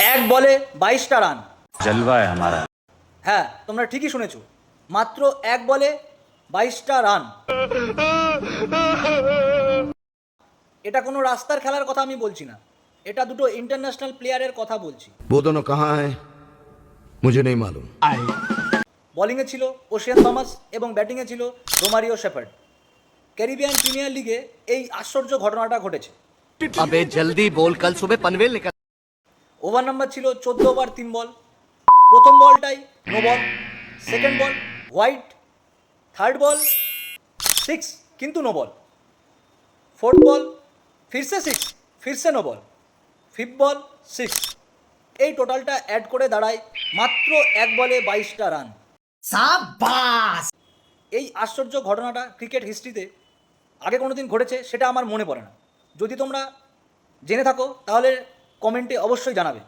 এক বলে 22টা রান। जलवा है हमारा। হ্যাঁ, তোমরা ঠিকই শুনেছো, মাত্র এক বলে 22টা রান। এটা কোনো রাস্তার খেলার কথা আমি বলছি না, এটা দুটো ইন্টারন্যাশনাল প্লেয়ারের কথা বলছি। वो दोनों कहाँ हैं मुझे नहीं मालूम। বোলিংয়ে ছিল ওশিয়ান থমাস এবং ব্যাটিংয়ে ছিল রোমারিও শেফার্ড। ক্যারিবিয়ান প্রিমিয়ার লিগে এই আশ্চর্য ঘটনাটা ঘটেছে। अबे जल्दी बोल, कल सुबह पनवेल निकल। ওভার নাম্বার ছিল 14 ওভার 3 বল। প্রথম বলটাই no ball, second ball white, third ball 6 কিন্তু নো বল, फोर्थ বল ফিরসে 6 ফিরসে নো বল, ফিফথ বল 6। এই টোটালটা অ্যাড করে দাঁড়ায় মাত্র এক বলে 22টা রান। সাবাস! এই আশ্চর্য ঘটনাটা ক্রিকেট হিস্ট্রিতে আগে কোনো দিন ঘটেছে সেটা আমার মনে পড়ে না। যদি তোমরা জেনে থাকো তাহলে কমেন্টে অবশ্যই জানাবে।